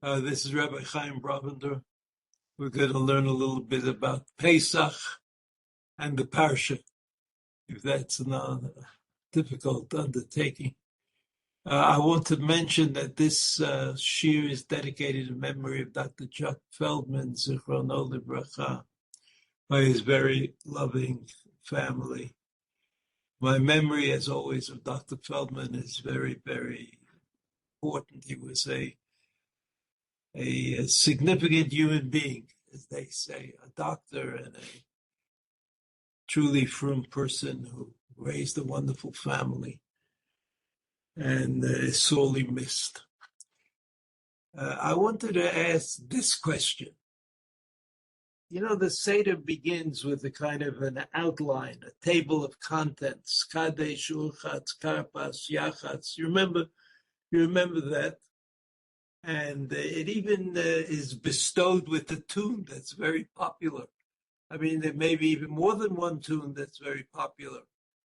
This is Rabbi Chaim Brovender. We're going to learn a little bit about Pesach and the parsha, if that's not a difficult undertaking. I want to mention that this shiur is dedicated in memory of Dr. Chuck Feldman, Zichrono Livracha, by his very loving family. My memory, as always, of Dr. Feldman is very, very important. He was a significant human being, as they say, a doctor and a truly frum person who raised a wonderful family and is sorely missed. I wanted to ask this question. You know, the Seder begins with a kind of an outline, a table of contents, Kadesh, Urchatz, Karpas, Yachatz. You remember that? And it even is bestowed with a tune that's very popular. I mean, there may be even more than one tune that's very popular.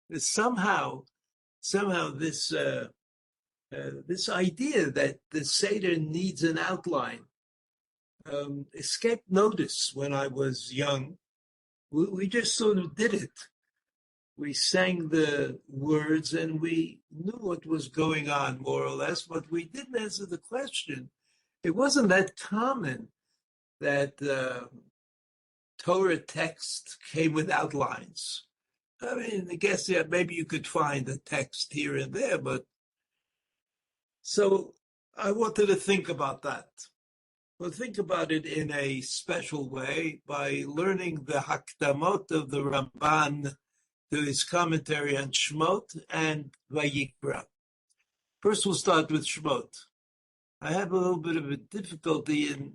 There's somehow this this idea that the Seder needs an outline escaped notice when I was young. We just sort of did it. We sang the words and we knew what was going on, more or less, but we didn't answer the question. It wasn't that common that Torah text came with outlines. I mean, I guess maybe you could find a text here and there, but so I wanted to think about that. Well, think about it in a special way by learning the Hakdamot of the Ramban to his commentary on Shemot and Vayikra. First, we'll start with Shemot. I have a little bit of a difficulty in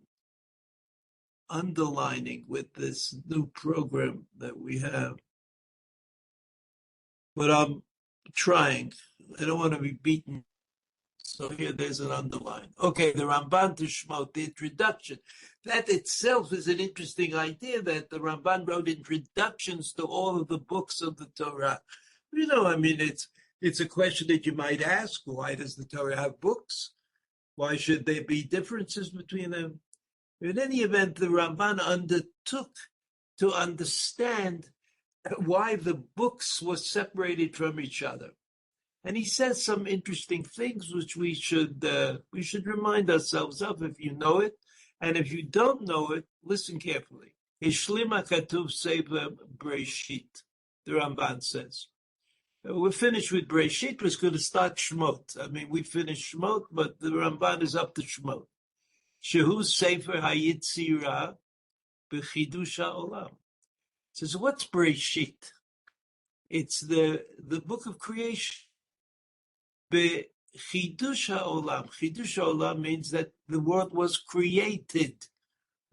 underlining with this new program that we have, but I'm trying. I don't want to be beaten. So here, there's an underline. Okay, the Ramban to Shemot, the introduction. That itself is an interesting idea that the Ramban wrote introductions to all of the books of the Torah. You know, I mean, it's a question that you might ask. Why does the Torah have books? Why should there be differences between them? In any event, the Ramban undertook to understand why the books were separated from each other. And he says some interesting things which we should remind ourselves of if you know it. And if you don't know it, listen carefully. Hishlima katuv sefer Breshit, the Ramban says. We're finished with Breshit, we're going to start Shemot. I mean, we finished Shemot, but the Ramban is up to Shemot. Shehu sefer hayitzira b'chidush ha'olam. Says, what's Breshit? It's the book of creation. Chidush ha'olam. Chidush ha'olam means that the world was created.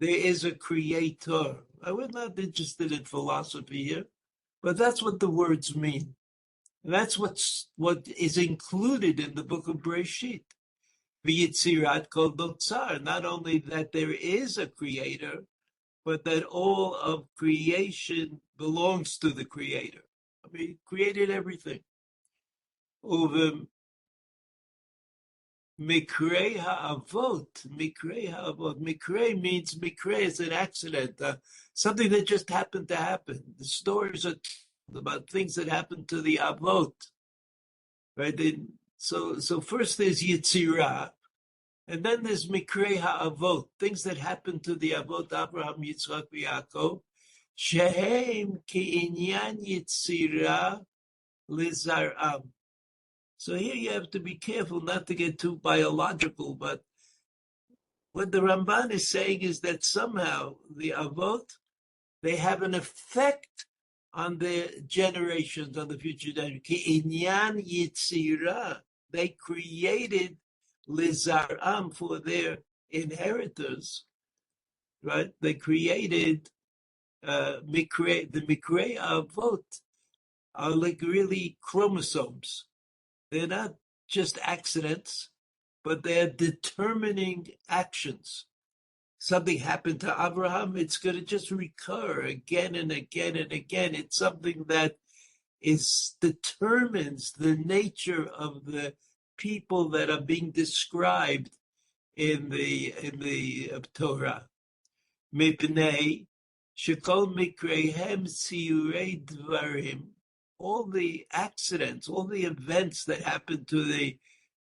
There is a creator. We're not interested in philosophy here, but that's what the words mean. And that's what is included in the book of Breshit. V'yitzirat kol dotzar. Not only that there is a creator, but that all of creation belongs to the creator. I mean, he created everything. Mikrei ha'avot, Mikrei ha'avot. Mikrei means, Mikrei is an accident, something that just happened to happen. The stories are about things that happened to the avot, right? So first there's Yitzirah, and then there's Mikrei ha'avot, things that happened to the avot, Abraham, Yitzchak, Yaakov, shehem ki'inyan Yitzirah lizar'am. So here you have to be careful not to get too biological, but what the Ramban is saying is that somehow the Avot, they have an effect on their generations, on the future generations. Ki'inyan Yitzirah, they created Lizar'am for their inheritors, right? They created the Mikrei Avot are like really chromosomes. They're not just accidents, but they're determining actions. Something happened to Abraham, it's going to just recur again and again and again. It's something that determines the nature of the people that are being described in the Torah. Mipnei shekol mikreihem siyurei dvarim. All the accidents, all the events that happened to the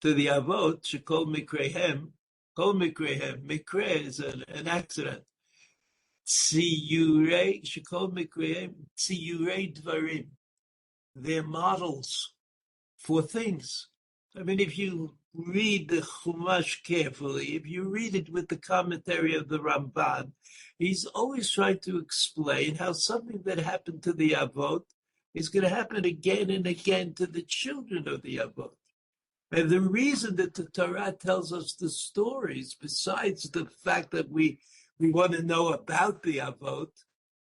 avot, shekol mikreihem, kol mikreihem. Mikre is an accident. Tziyurei shekol mikreihem tziyurei dvarim. They're models for things. I mean, if you read the Chumash carefully, if you read it with the commentary of the Ramban, he's always trying to explain how something that happened to the Avot is going to happen again and again to the children of the Avot. And the reason that the Torah tells us the stories, besides the fact that we want to know about the Avot,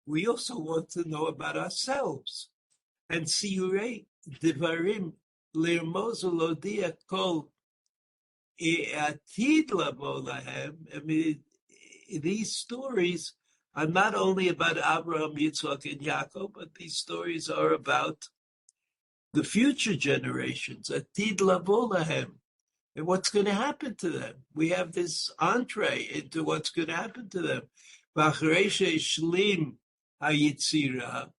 we also want to know about ourselves. And Siyurei Devarim Lirmozu Lodia Kol Atid Labo Lahem. I mean, these stories are not only about Abraham, Yitzchak, and Yaakov, but these stories are about the future generations, Atid Labo Lahem, and what's going to happen to them. We have this entree into what's going to happen to them. V'acharei she'ishlim hayitzira.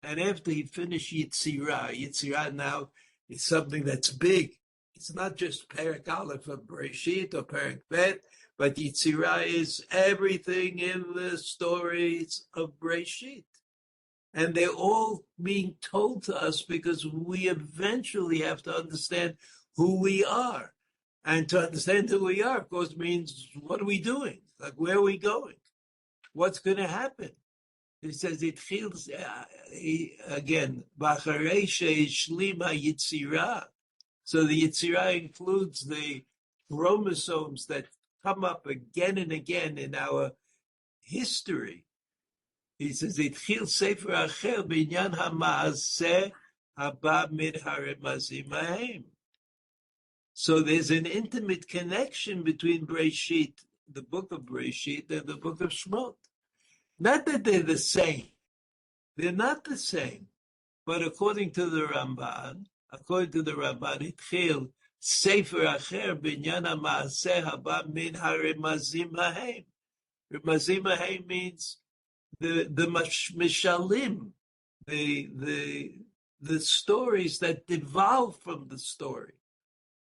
And after he finished Yitzirah now is something that's big. It's not just Perek Aleph of Bereshit or Perek Bet, but Yitzirah is everything in the stories of Bereshit. And they're all being told to us because we eventually have to understand who we are. And to understand who we are, of course, means what are we doing? Like, where are we going? What's going to happen? He says it feels again. B'acharei she'ishlim hayitzirah. So the yitzirah includes the chromosomes that come up again and again in our history. He says it feels sefer acher b'inyan ha'maaseh haba min haremazim hahem. So there's an intimate connection between Bereshit, the book of Bereshit, and the book of Shemot. Not that they're the same. They're not the same. But according to the Ramban, Itchil Sefer Acher Binyan HaMaaseh Haba Min HaRemazim Hahem. Remazim Hahem means the Mishalim, the stories that devolve from the story,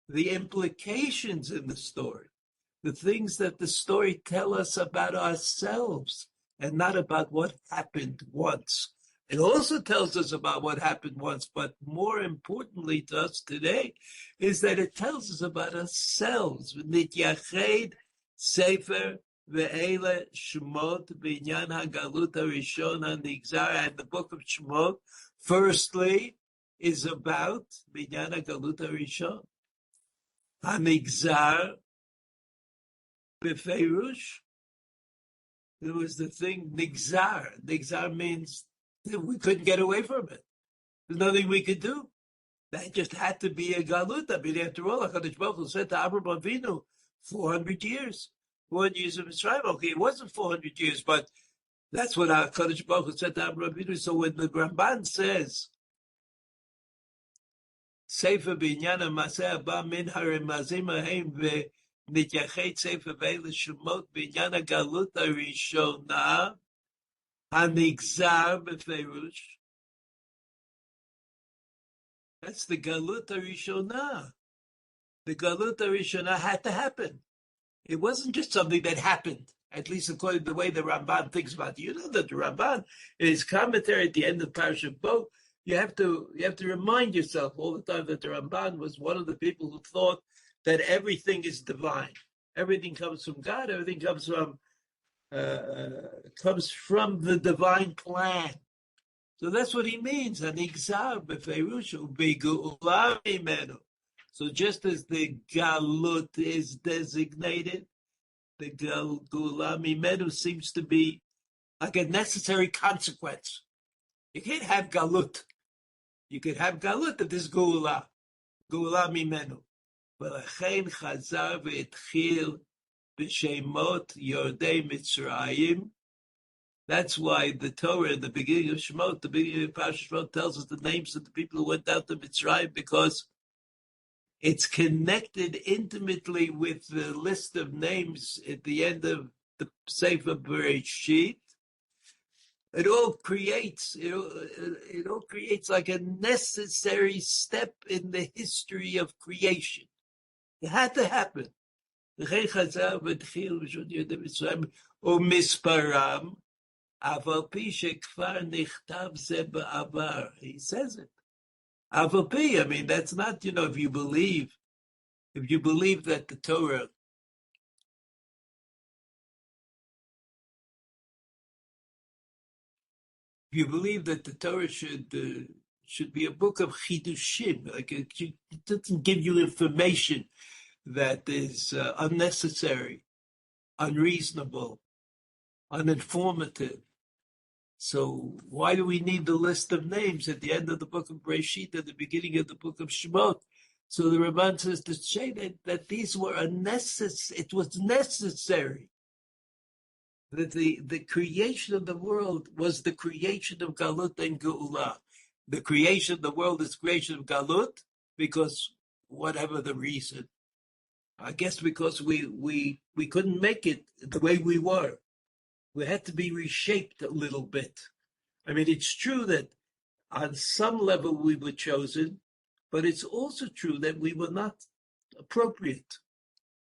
the implications in the story, the things that the story tell us about ourselves, and not about what happened once. It also tells us about what happened once, but more importantly to us today is that it tells us about ourselves. Nityacheid Sefer ve'ele Shemot b'inyan hagalut harishon hanigzar, and the book of Shemot, firstly, is about b'inyan hagalut harishon hanigzar b'feirush. It was the thing, nigzar. Nigzar means we couldn't get away from it. There's nothing we could do. That just had to be a galut. I mean, after all, HaKadosh Baruch Hu said to Abraham Avinu, 400 years. 400 years of Mitzrayim. Okay, it wasn't 400 years, but that's what HaKadosh Baruch Hu said to Abraham Avinu. So when the Ramban says, Sefer Binyan HaMaseh Haba Min HaRemazim Hahem Nityacheid Sefer ve'ele Shemot Binyan HaGalut HaRishona HaNigzar B'Feirush. That's the Galut HaRishona. The Galut HaRishona had to happen. It wasn't just something that happened, at least according to the way the Ramban thinks about it. You know that the Ramban, in his commentary at the end of parshat Bo, you have to remind yourself all the time that the Ramban was one of the people who thought that everything is divine. Everything comes from God. Everything comes from the divine plan. So that's what he means. So just as the galut is designated, the gula mimenu seems to be like a necessary consequence. You can't have galut. You could have galut if there's gula mimenu. ולכן חזר והתחיל בשמות יורדי מצרים. That's why the Torah in the beginning of Shemot, the beginning of Parshat Shemot, tells us the names of the people who went out to Mitzrayim, because It's connected intimately with the list of names at the end of the Sefer Bereshit. It all creates like a necessary step in the history of creation. It had to happen. He says it. I mean, that's not, if you believe that the Torah, if you believe that the Torah should be a book of chidushim, like it doesn't give you information that is unnecessary, unreasonable, uninformative. So why do we need the list of names at the end of the book of Bereshit, at the beginning of the book of Shemot? So the Ramban says to say that these were unnecessary. It was necessary that the creation of the world was the creation of Galut and Geula. The creation of the world is creation of Galut because whatever the reason, I guess because we couldn't make it the way we were. We had to be reshaped a little bit. I mean, it's true that on some level we were chosen, but it's also true that we were not appropriate.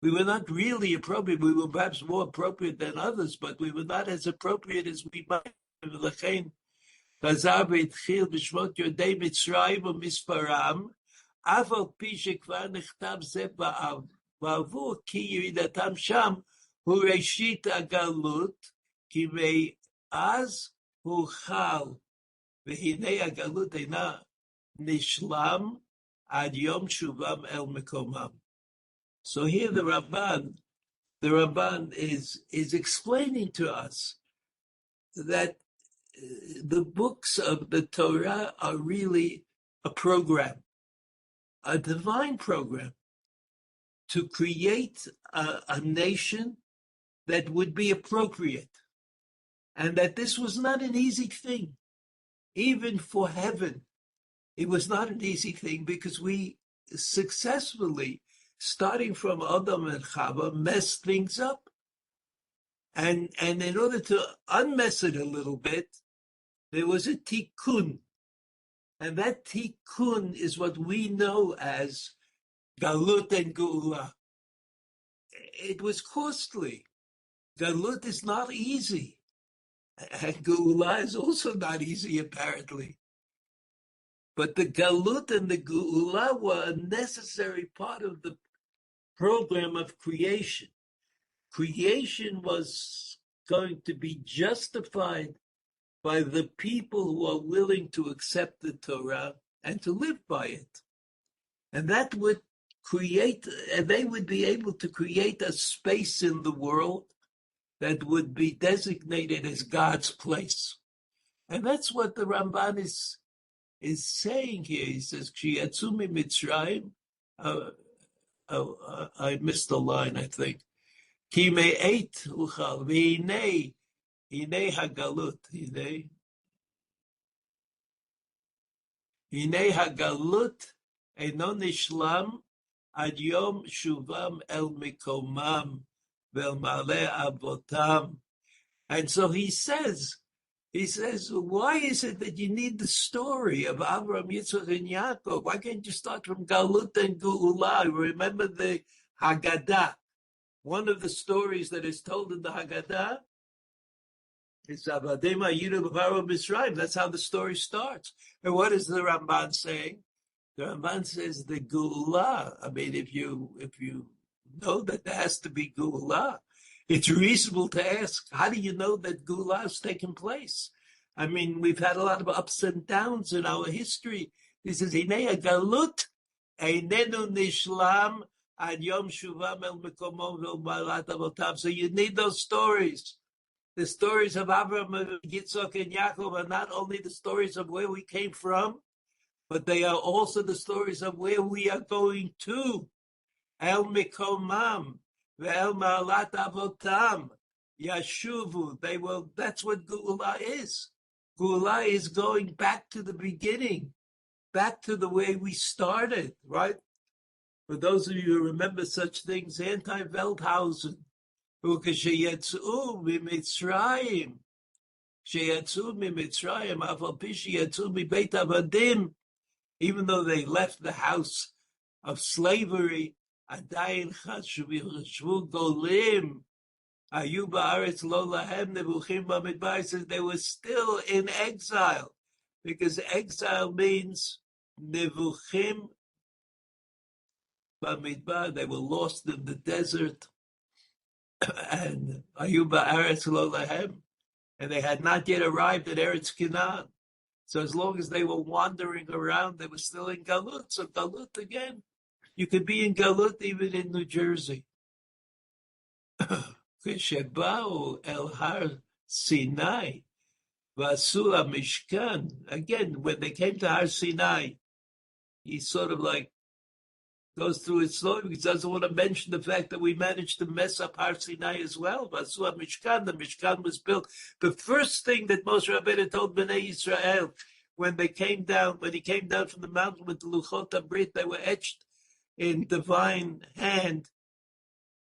We were not really appropriate. We were perhaps more appropriate than others, but we were not as appropriate as we might. חזר והתחיל בשמות יהודי מצרים ומספרם, אף על פי שכבר נכתב זה בעבור, כי ירידתם שם הוא ראשית הגלות, כי מאז הוא חל, והנה הגלות אינה נשלם עד יום שובם אל מקומם. So here the Ramban is explaining to us that the books of the Torah are really a program, a divine program, to create a nation that would be appropriate. And that this was not an easy thing. Even for heaven, it was not an easy thing because we successfully, starting from Adam and Chava, messed things up. And in order to unmess it a little bit, there was a tikkun. And that tikkun is what we know as Galut and Geula. It was costly. Galut is not easy. And Geula is also not easy, apparently. But the Galut and the Geula were a necessary part of the program of creation. Creation was going to be justified by the people who are willing to accept the Torah and to live by it. And that would create, and they would be able to create a space in the world that would be designated as God's place. And that's what the Ramban is saying here. He says, Kshiyatsumi Mitzrayim, I missed the line, I think. Ki me'et uchal, v'hinei, hinei hagalut, hinei hagalut, eino nishlam, ad yom shuvam el mikomam, vel male avotam. And so he says, why is it that you need the story of Abraham, Yitzchak, and Yaakov? Why can't you start from Galut and Geula? Remember the Haggadah. One of the stories that is told in the Haggadah is Avadei Ma'yidu B'Paro Mitzrayim. That's how the story starts. And what is the Ramban saying? The Ramban says the Geula. I mean, if you know that there has to be Geula, it's reasonable to ask, how do you know that Geula has taken place? I mean, we've had a lot of ups and downs in our history. This is Hinei Galut, Einenu Nishlam, Ad Yom Shuvam El Mekomom Ve'Umalat Avotam. So you need those stories. The stories of Abraham, Yitzchak, and Yaakov are not only the stories of where we came from, but they are also the stories of where we are going to. El Mekomam. Ve'el ma'alat avotam, yashuvu. That's what Geula is. Geula is going back to the beginning, back to the way we started, right? For those of you who remember such things, anti-Welthausen, who כשיצאו ממצרים, כשיצאו ממצרים, אף על פי שיצאו מבית עבדים, even though they left the house of slavery, עדיין חשבו גולים, היו בארץ לא להם נבוכים במדבר, says they were still in exile, because exile means נבוכים במדבר, they were lost in the desert, and היו בארץ לא להם, and they had not yet arrived at Eretz Canaan. So as long as they were wandering around, they were still in Galut. So Galut again, you could be in Galut even in New Jersey. כשבאו אל הר סיני ועשו המשכן, again, when they came to Har Sinai, he sort of like goes through it slowly because he doesn't want to mention the fact that we managed to mess up Har Sinai as well. ועשו המשכן, the Mishkan was built. The first thing that Moshe Rabbeinu told Bnei Yisrael when he came down from the mountain with the Luchot HaBrit, they were etched in divine hand.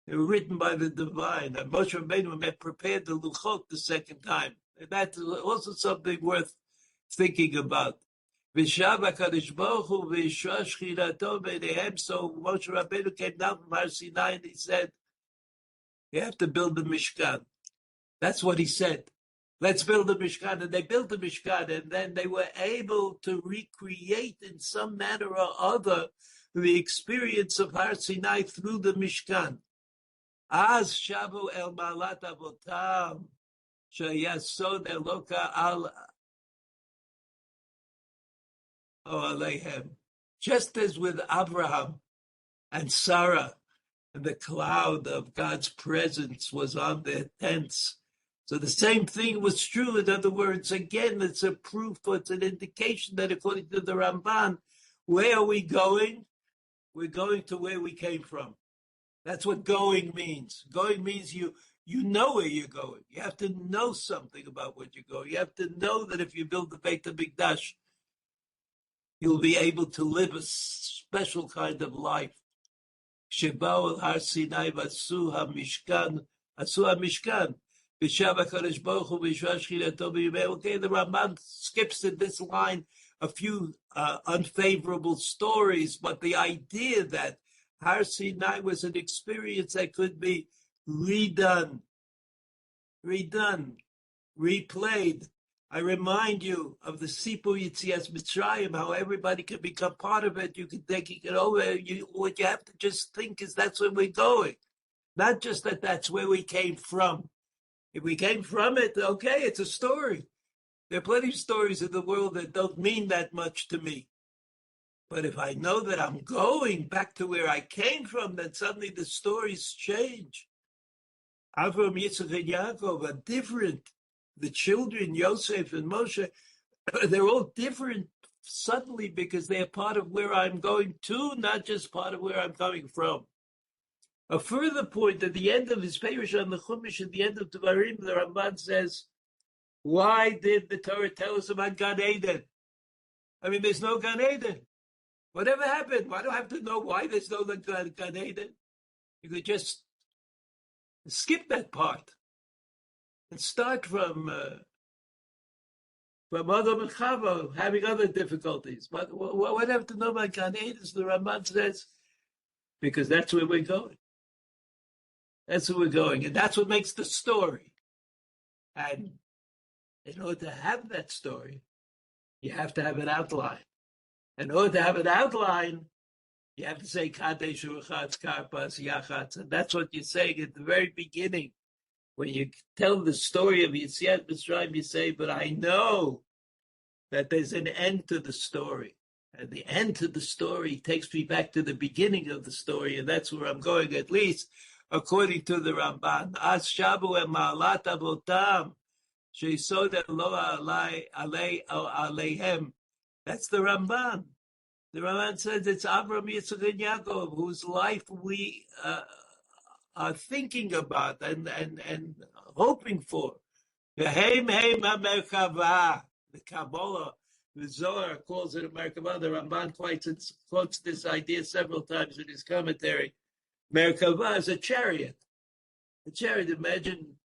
They were written by the divine. And Moshe Rabbeinu had prepared the Luchot the second time. And that's also something worth thinking about. So Moshe Rabbeinu came down from Har Sinai and he said, you have to build the Mishkan. That's what he said. Let's build the Mishkan. And they built the Mishkan, and then they were able to recreate in some manner or other the experience of Har Sinai through the Mishkan. Az shavu el malat avotam sheyasod eloka al aleihem. Just as with Abraham and Sarah, and the cloud of God's presence was on their tents. So the same thing was true. In other words, again, it's a proof, it's an indication that according to the Ramban, where are we going? We're going to where we came from. That's what going means. Going means you know where you're going. You have to know something about what you're going. You have to know that if you build the Beit HaMikdash, you'll be able to live a special kind of life. Shebao el Har Sinai v'asu hamishkan, v'shav HaKadosh Baruch Hu v'yishra shchinato b'yimei. Okay, the Ramban skips in this line a few unfavorable stories, but the idea that Har Sinai was an experience that could be redone, replayed. I remind you of the Sipur Yitzias Mitzrayim, how everybody can become part of it. You can take it over. What you have to just think is that's where we're going. Not just that that's where we came from. If we came from it, okay, it's a story. There are plenty of stories in the world that don't mean that much to me. But if I know that I'm going back to where I came from, then suddenly the stories change. Avram, Yitzchak, and Yaakov are different. The children, Yosef and Moshe, they're all different suddenly because they're part of where I'm going to, not just part of where I'm coming from. A further point, at the end of his Perush on the Chumash, at the end of Devarim, the Ramban says, why did the Torah tell us about Gan Eden? I mean, there's no Gan Eden. Whatever happened? Why do I have to know why there's no Gan Eden? You could just skip that part and start from Adam and Chava having other difficulties. But what do I have to know about Gan Eden? The Ramban says, because that's where we're going. That's where we're going. And that's what makes the story. And in order to have that story, you have to have an outline. In order to have an outline, you have to say Kadesh Uchatz Karpas Yachatz. And that's what you're saying at the very beginning. When you tell the story of Yetziat Mitzrayim, you say, but I know that there's an end to the story. And the end to the story takes me back to the beginning of the story, and that's where I'm going, at least according to the Ramban. Az shabu emalat avotam sheisod lo aleihem. That's the Ramban. The Ramban says it's Avraham, Yitzchak, and Yaakov, whose life we are thinking about and hoping for. The Kabbalah The Zohar calls it a Merkavah. The Ramban quotes this idea several times in his commentary. Merkavah is a chariot. A chariot, imagine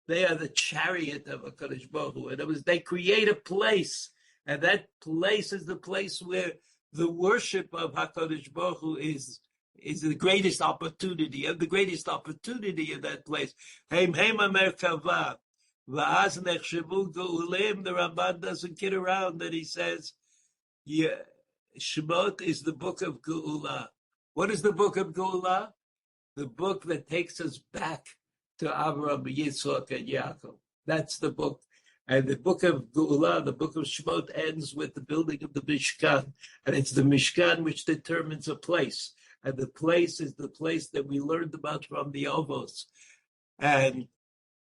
they are the chariot of HaKadosh Baruch Hu. In other words, they create a place, and that place is the place where the worship of HaKadosh Baruch Hu is the greatest opportunity, and the greatest opportunity in that place. Heim Merkavah. Va'az nechshavu ge'ulim. The Ramban doesn't kid around that he says, yeah, Shemot is the book of Geula. What is the book of Geula? The book that takes us back to Avraham, Yitzchak, and Yaakov. That's the book. And the book of Geula, the book of Shemot, ends with the building of the Mishkan. And it's the Mishkan which determines a place. And the place is the place that we learned about from the Ovos. And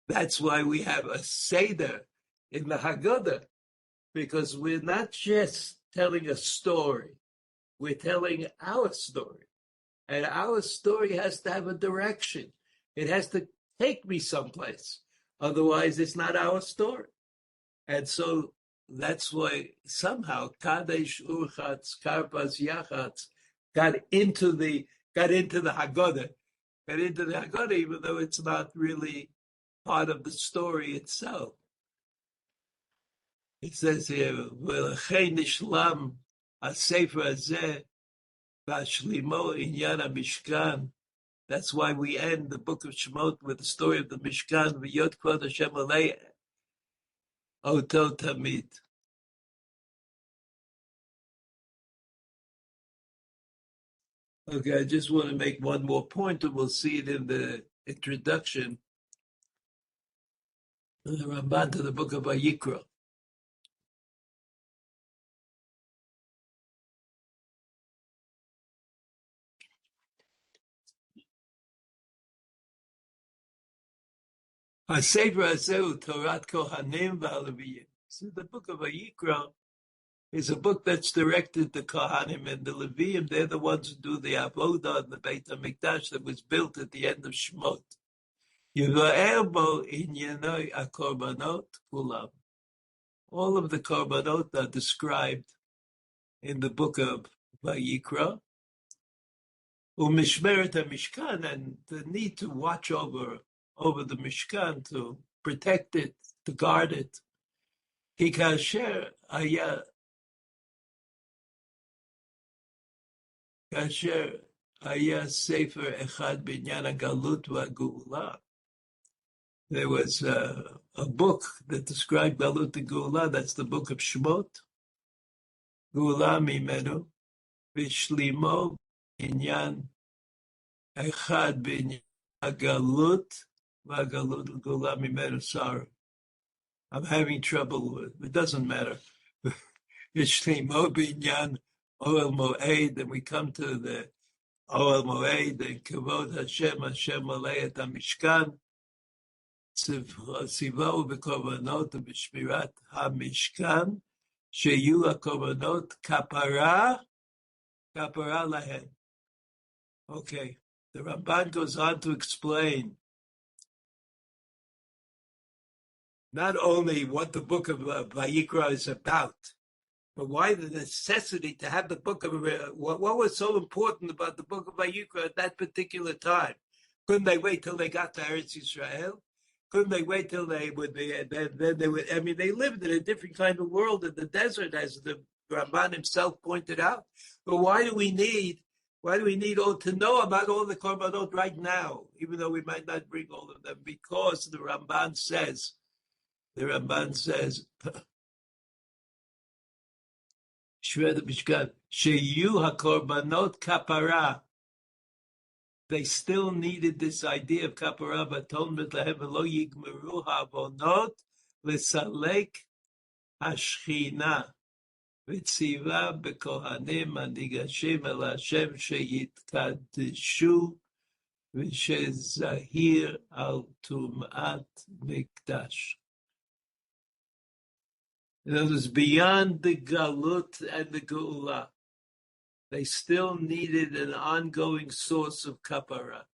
that's why we have a Seder in the Haggadah, because we're not just telling a story, we're telling our story. And our story has to have a direction. It has to take me someplace. Otherwise, it's not our story. And so that's why somehow Kadesh Urchatz, Karpas Yachatz got into the Haggadah, even though it's not really part of the story itself. It says here, "V'lachei nishlam hasefer hazeh v'ashlimo inyan hamishkan." That's why we end the book of Shemot with the story of the Mishkan. V'yot kvod Hashem alei oto tamid. Okay, I just want to make one more point, and we'll see it in the introduction of the Ramban to the book of Vayikra. HaSefer Hazeu Torat Kohanim v'Aleviyim. So the book of Vayikra is a book that's directed to Kohanim and the Levim. They're the ones who do the Avodah and the Beit HaMikdash that was built at the end of Shemot. Yivaer bo inyanoi hakorbanot kulam. All of the korbanot are described in the book of Vayikra. Umishmeret HaMishkan, and the need to watch over the Mishkan, to protect it, to guard it. Ki kasher haya sefer echad binyan galut v'geula. There was a book that described Galut and Geula. That's the book of Shemot. Geula mimenu v'shlimo inyan echad binyan galut v'galut Geula mimenu. Sorry, I'm having trouble with it. It doesn't matter. V'shlimo binyan Oel Moed, and we come to the Oel Moed and Kavod Hashem Malei et HaMishkan. Tzivau v'korbanot v'shmirat hamishkan sheyu hakorbanot kapara lahem. Okay, the Ramban goes on to explain not only what the book of Vayikra is about, but why the necessity to have the book of what was so important about the book of Vayikra at that particular time. Couldn't they wait till they got to Eretz Yisrael? Couldn't they wait till they would be, then they would, I mean, they lived in a different kind of world in the desert, as the Ramban himself pointed out. But why do we need to know about all the korbanot right now, even though we might not bring all of them? Because the Ramban says, Shred Mishkan, Sheyu HaKorbanot Kapara. They still needed this idea of kapara, atonement lehem v'lo yigmeru ha'avonot l'salek hashchina v'tziva b'kohanim hanigashim el Hashem sheyitkadeshu v'shezahir al tum'at mikdash. In other words, beyond the galut and the geula, they still needed an ongoing source of kapara.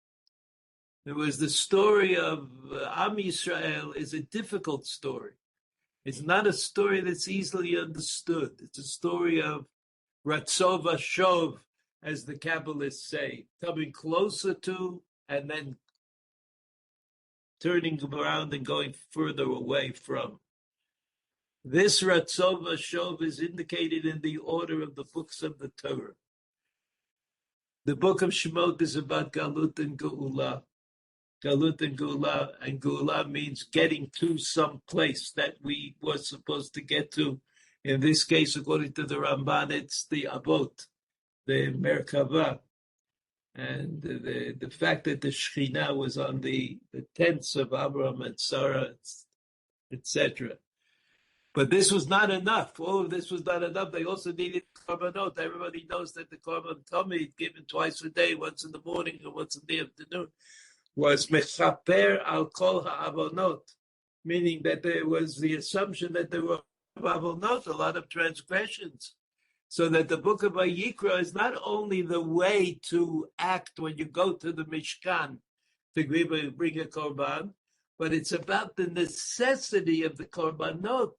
There was the story of Am Yisrael is a difficult story. It's not a story that's easily understood. It's a story of Ratzova Shov, as the Kabbalists say, coming closer to and then turning around and going further away from. This Ratzova Shov is indicated in the order of the books of the Torah. The book of Shemot is about Galut and Geula. Galut and Geula means getting to some place that we were supposed to get to. In this case, according to the Ramban, it's the Abot, the Merkava. And the fact that the Shekhinah was on the tents of Abraham and Sarah, etc. But this was not enough. All of this was not enough. They also needed korbanot. Everybody knows that the korban tamid, given twice a day, once in the morning and once in the afternoon, was mechaper al kol ha'avonot, meaning that there was the assumption that there were avonot, a lot of transgressions. So that the book of Vayikra is not only the way to act when you go to the Mishkan to bring a korban, but it's about the necessity of the korbanot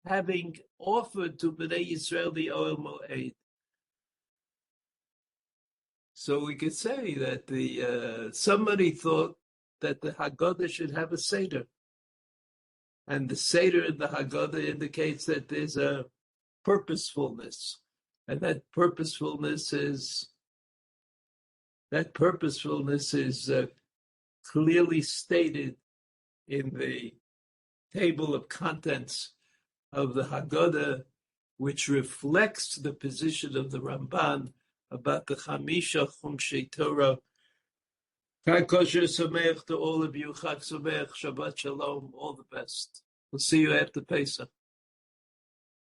having offered to Bnei Yisrael the Oel Moed. So we could say that somebody thought that the Haggadah should have a Seder. And the Seder in the Haggadah indicates that there's a purposefulness. And that purposefulness is clearly stated in the table of contents of the Haggadah, which reflects the position of the Ramban about the Chamisha Chumshei Torah. Chag Kosher Sameach to all of you. Chag Sameach, Shabbat Shalom, all the best. We'll see you after Pesach.